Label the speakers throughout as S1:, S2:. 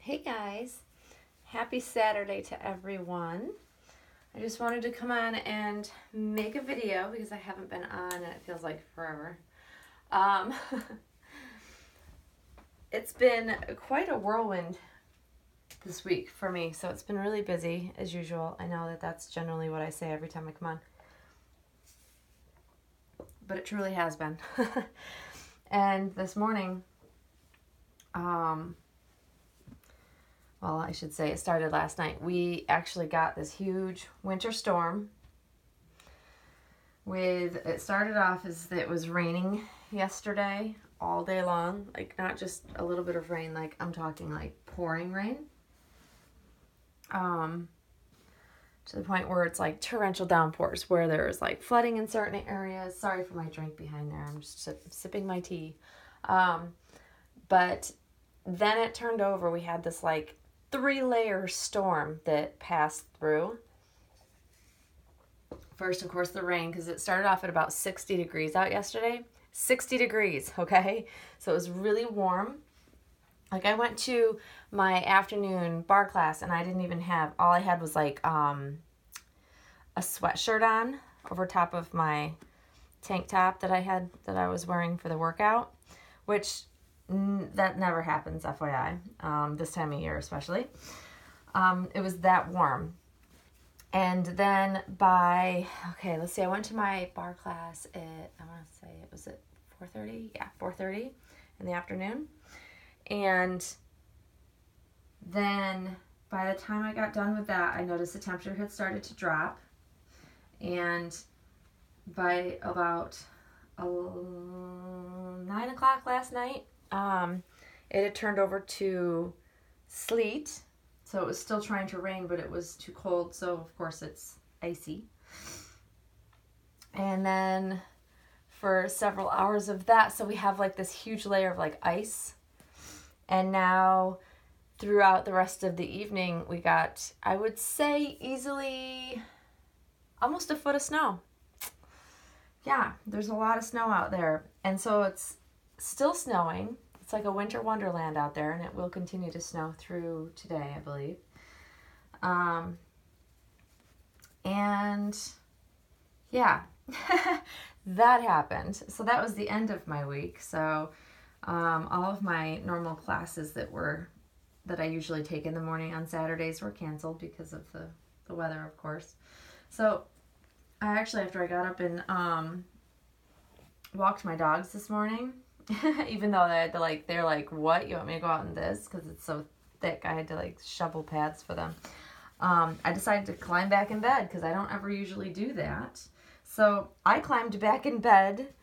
S1: Hey guys, happy Saturday to everyone. I just wanted to come on and make a video because I haven't been on and it feels like forever. Um, it's been quite a whirlwind this week for me, so it's been really busy as usual. I know that that's generally what I say every time I come on, but it truly has been. And this morning, well, I should say it started last night. We actually got this huge winter storm. It started off as it was raining yesterday all day long, like not just a little bit of rain, like I'm talking like pouring rain. To the point where it's like torrential downpours, where there's like flooding in certain areas. Sorry for my drink behind there. I'm just sipping my tea. But then it turned over. We had this like 3-layer storm that passed through. First, of course, the rain, because it started off at about 60 degrees out yesterday. 60 degrees, okay? So it was really warm. Like, I went to my afternoon bar class, and I didn't even have, all I had was like a sweatshirt on over top of my tank top that I was wearing for the workout, which that never happens, FYI, this time of year especially. It was that warm. And then let's see, I went to my bar class at, I want to say it was at 4:30? Yeah, 4:30 in the afternoon. And then by the time I got done with that, I noticed the temperature had started to drop. And by about 9 o'clock last night, it had turned over to sleet. So it was still trying to rain, but it was too cold. So, of course, it's icy. And then for several hours of that, so we have like this huge layer of like ice. And now throughout the rest of the evening, we got, I would say, easily almost a foot of snow. Yeah, there's a lot of snow out there. And so it's still snowing. It's like a winter wonderland out there, and it will continue to snow through today, I believe. And yeah, that happened. So that was the end of my week. So all of my normal classes that I usually take in the morning on Saturdays were canceled because of the weather, of course. So I actually, after I got up and walked my dogs this morning, even though they're like, what? You want me to go out in this? Because it's so thick. I had to like shovel pads for them. I decided to climb back in bed because I don't ever usually do that. So I climbed back in bed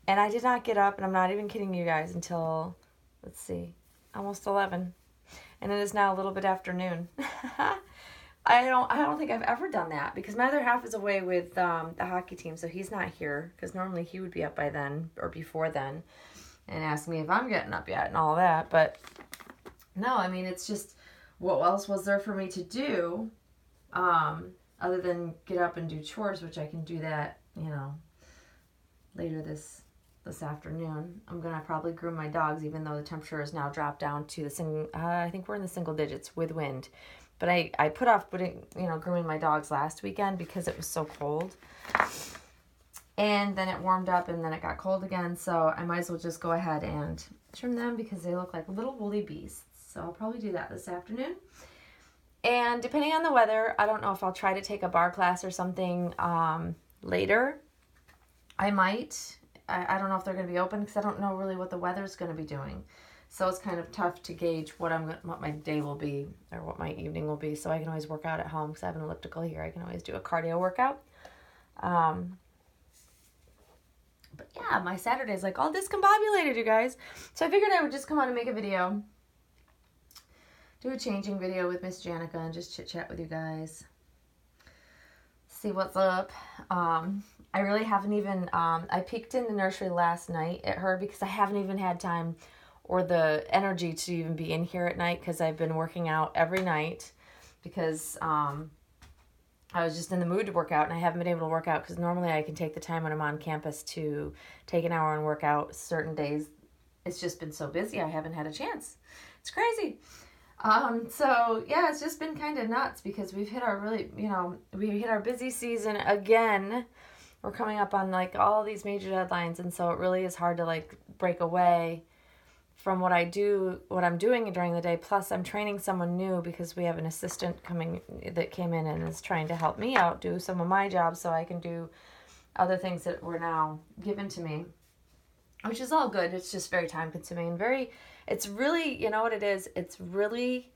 S1: and I did not get up, and I'm not even kidding you guys, until, let's see, almost 11. And it is now a little bit after noon. I don't think I've ever done that because my other half is away with the hockey team, so he's not here because normally he would be up by then or before then and ask me if I'm getting up yet and all that. But no, I mean, it's just, what else was there for me to do other than get up and do chores, which I can do that, later this afternoon. I'm going to probably groom my dogs, even though the temperature has now dropped down to I think we're in the single digits with wind. But I put off grooming my dogs last weekend because it was so cold. And then it warmed up and then it got cold again. So I might as well just go ahead and trim them because they look like little woolly beasts. So I'll probably do that this afternoon. And depending on the weather, I don't know if I'll try to take a bar class or something later. I might. I don't know if they're going to be open because I don't know really what the weather's going to be doing. So it's kind of tough to gauge what my day will be or what my evening will be. So I can always work out at home because I have an elliptical here. I can always do a cardio workout. But yeah, my Saturday's like all discombobulated, you guys. So I figured I would just come on and make a video. Do a changing video with Miss Janica and just chit chat with you guys. See what's up. I really haven't even, I peeked in the nursery last night at her because I haven't even had time or the energy to even be in here at night because I've been working out every night because I was just in the mood to work out, and I haven't been able to work out because normally I can take the time when I'm on campus to take an hour and work out certain days. It's just been so busy I haven't had a chance. It's crazy. So yeah, it's just been kind of nuts because we've hit our we hit our busy season again. We're coming up on like all these major deadlines, and so it really is hard to like break away from what I'm doing during the day. Plus I'm training someone new because we have an assistant that came in and is trying to help me out do some of my jobs so I can do other things that were now given to me, which is all good. It's just very time consuming and it's really, you know what it is? It's really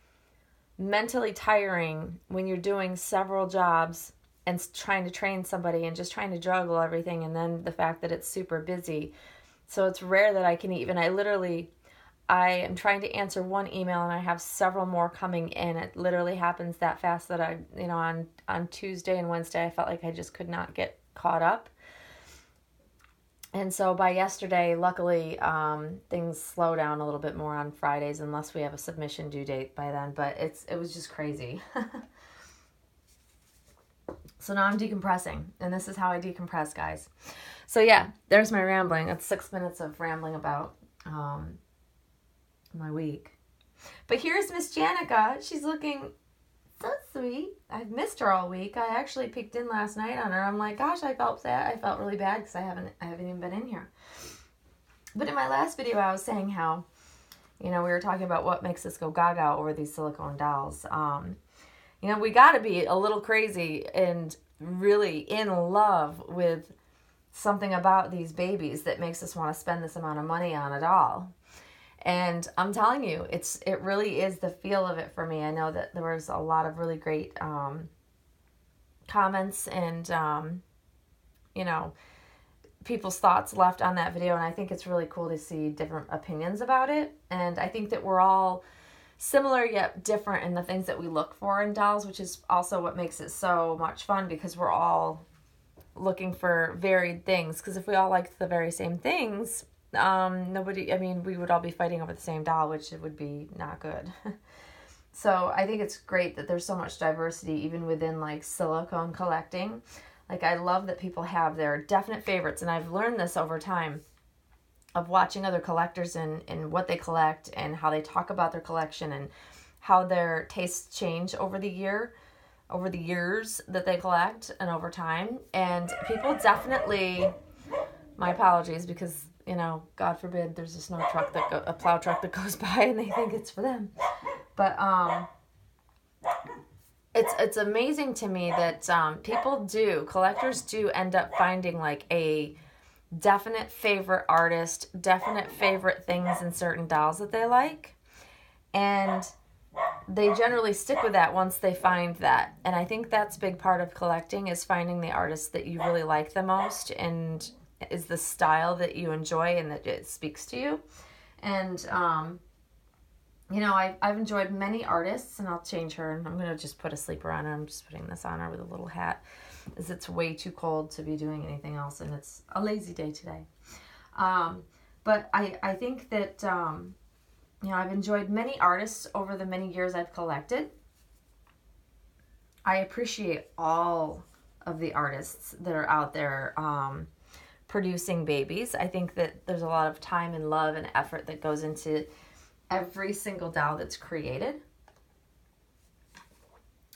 S1: mentally tiring when you're doing several jobs and trying to train somebody and just trying to juggle everything, and then the fact that it's super busy. So it's rare that I can I am trying to answer one email and I have several more coming in. It literally happens that fast that on Tuesday and Wednesday, I felt like I just could not get caught up. And so by yesterday, luckily, things slow down a little bit more on Fridays unless we have a submission due date by then, but it was just crazy. So now I'm decompressing, and this is how I decompress, guys. So yeah, there's my rambling. That's 6 minutes of rambling about my week. But here's Miss Janica. She's looking so sweet. I've missed her all week. I actually peeked in last night on her. I'm like, gosh, I felt sad. I felt really bad because I haven't even been in here. But in my last video, I was saying how, we were talking about what makes us go gaga over these silicone dolls. We got to be a little crazy and really in love with something about these babies that makes us want to spend this amount of money on a doll. And I'm telling you, it really is the feel of it for me. I know that there was a lot of really great comments and, people's thoughts left on that video. And I think it's really cool to see different opinions about it. And I think that we're all similar yet different in the things that we look for in dolls, which is also what makes it so much fun because we're all looking for varied things. Because if we all liked the very same things, we would all be fighting over the same doll, which would be not good. So I think it's great that there's so much diversity even within like silicone collecting. Like I love that people have their definite favorites, and I've learned this over time of watching other collectors and what they collect and how they talk about their collection and how their tastes change over the years that they collect and over time. And people definitely, my apologies, because God forbid there's a a plow truck that goes by and they think it's for them. But it's amazing to me that collectors do end up finding like a definite favorite artist, definite favorite things in certain dolls that they like. And they generally stick with that once they find that. And I think that's a big part of collecting, is finding the artist that you really like the most and is the style that you enjoy and that it speaks to you. And, I've enjoyed many artists, and I'll change her, and I'm going to just put a sleeper on her. I'm just putting this on her with a little hat, as it's way too cold to be doing anything else, and it's a lazy day today. But I think that, I've enjoyed many artists over the many years I've collected. I appreciate all of the artists that are out there, producing babies. I think that there's a lot of time and love and effort that goes into every single doll that's created.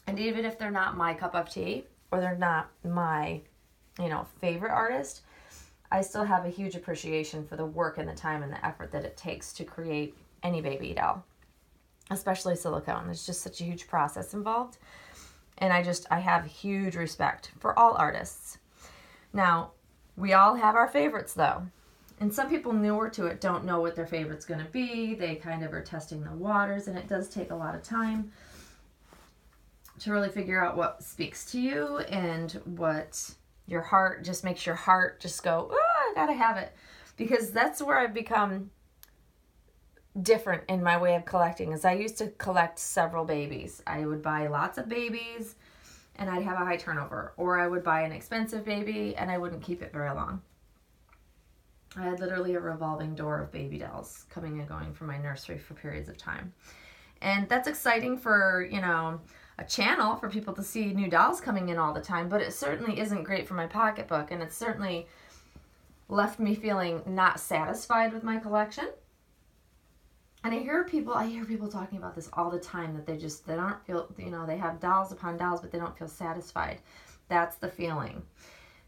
S1: And even if they're not my cup of tea or they're not my, favorite artist, I still have a huge appreciation for the work and the time and the effort that it takes to create any baby doll, especially silicone. There's just such a huge process involved. And I have huge respect for all artists. Now, we all have our favorites though. And some people newer to it don't know what their favorite's going to be. They kind of are testing the waters, and it does take a lot of time to really figure out what speaks to you and what your heart just makes your heart just go, I gotta have it. Because that's where I've become different in my way of collecting. Is I used to collect several babies. I would buy lots of babies and I'd have a high turnover. Or I would buy an expensive baby and I wouldn't keep it very long. I had literally a revolving door of baby dolls coming and going from my nursery for periods of time. And that's exciting for, a channel for people to see new dolls coming in all the time, but it certainly isn't great for my pocketbook, and it certainly left me feeling not satisfied with my collection. And I hear people talking about this all the time, that they don't feel, they have dolls upon dolls, but they don't feel satisfied. That's the feeling.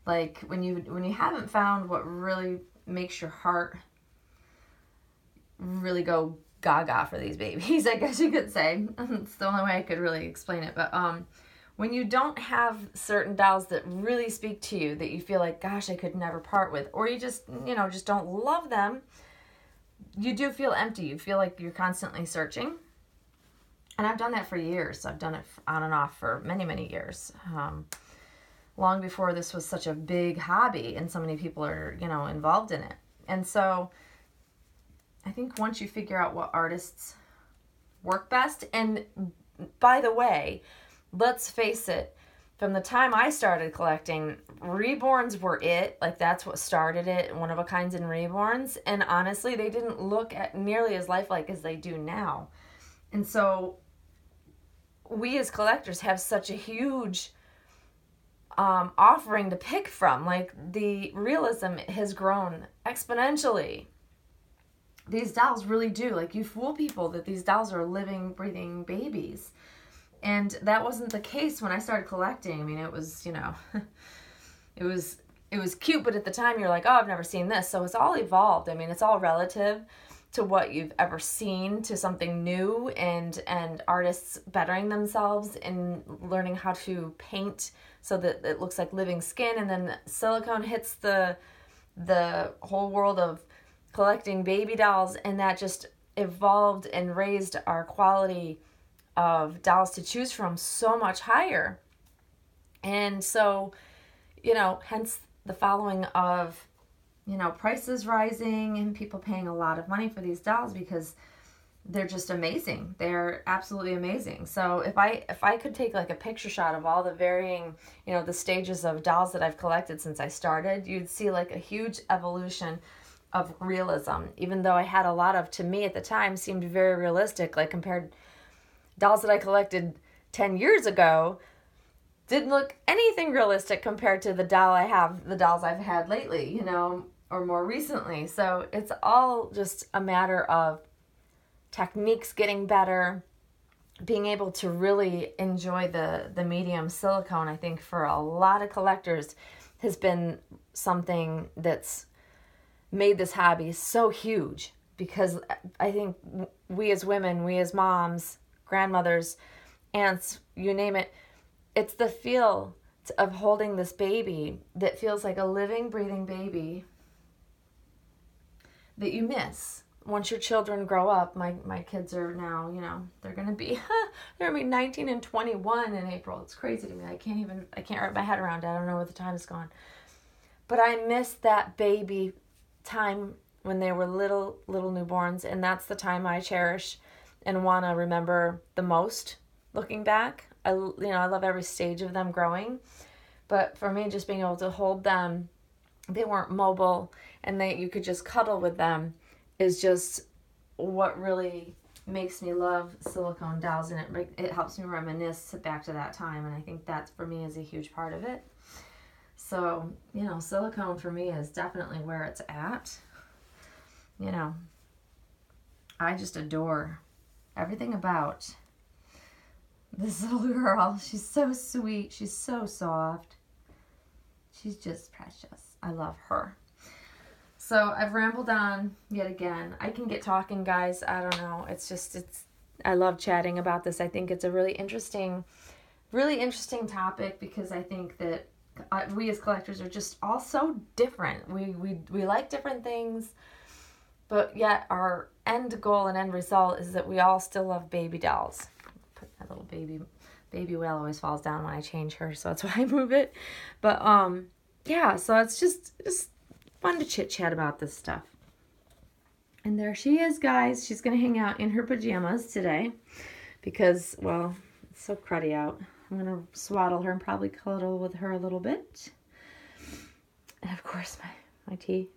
S1: Like when you haven't found what really makes your heart really go gaga for these babies, I guess you could say. It's the only way I could really explain it. But when you don't have certain dolls that really speak to you, that you feel like, gosh, I could never part with, or you just don't love them, you do feel empty. You feel like you're constantly searching. And I've done that for years. I've done it on and off for many, many years. Long before this was such a big hobby and so many people are, involved in it. And so I think once you figure out what artists work best, and by the way, let's face it, from the time I started collecting, reborns were it. Like, that's what started it, one-of-a-kinds and reborns. And honestly, they didn't look at nearly as lifelike as they do now. And so we as collectors have such a huge offering to pick from. Like, the realism has grown exponentially. These dolls really do. Like, you fool people that these dolls are living, breathing babies. And that wasn't the case when I started collecting. I mean, it was, it was cute, but at the time you're like, oh, I've never seen this. So it's all evolved. I mean, it's all relative to what you've ever seen, to something new, and artists bettering themselves and learning how to paint so that it looks like living skin. And then silicone hits the whole world of collecting baby dolls, and that just evolved and raised our quality of dolls to choose from so much higher. And so, hence the following of, prices rising and people paying a lot of money for these dolls, because they're just amazing. They're absolutely amazing. So if I could take like a picture shot of all the varying, the stages of dolls that I've collected since I started, you'd see like a huge evolution of realism, even though I had a lot of, to me at the time, seemed very realistic, like compared dolls that I collected 10 years ago didn't look anything realistic compared to the dolls I've had lately, or more recently. So it's all just a matter of techniques getting better, being able to really enjoy the medium silicone. I think for a lot of collectors has been something that's made this hobby so huge, because I think we as women, we as moms, grandmothers, aunts, you name it, it's the feel of holding this baby that feels like a living, breathing baby that you miss. Once your children grow up, my kids are now, they're going to be 19 and 21 in April. It's crazy to me. I can't wrap my head around it. I don't know where the time is gone. But I miss that baby time when they were little newborns, and that's the time I cherish and want to remember the most looking back. I love every stage of them growing, but for me, just being able to hold them, they weren't mobile, and you could just cuddle with them, is just what really makes me love silicone dolls, and it helps me reminisce back to that time, and I think that for me is a huge part of it. So, silicone for me is definitely where it's at. I just adore everything about this little girl. She's so sweet. She's so soft. She's just precious. I love her. So I've rambled on yet again. I can get talking, guys. I don't know. I love chatting about this. I think it's a really interesting topic, because I think that we as collectors are just all so different. We like different things, but yet our end goal and end result is that we all still love baby dolls. Put that little baby whale always falls down when I change her, so that's why I move it. But yeah, so it's just fun to chit chat about this stuff. And there she is, guys. She's gonna hang out in her pajamas today because, well, it's so cruddy out. I'm gonna swaddle her and probably cuddle with her a little bit. And of course my tea.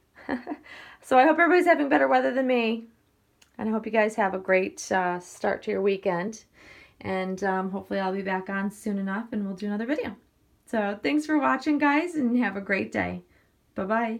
S1: So I hope everybody's having better weather than me. And I hope you guys have a great start to your weekend. And hopefully I'll be back on soon enough and we'll do another video. So thanks for watching, guys, and have a great day. Bye-bye.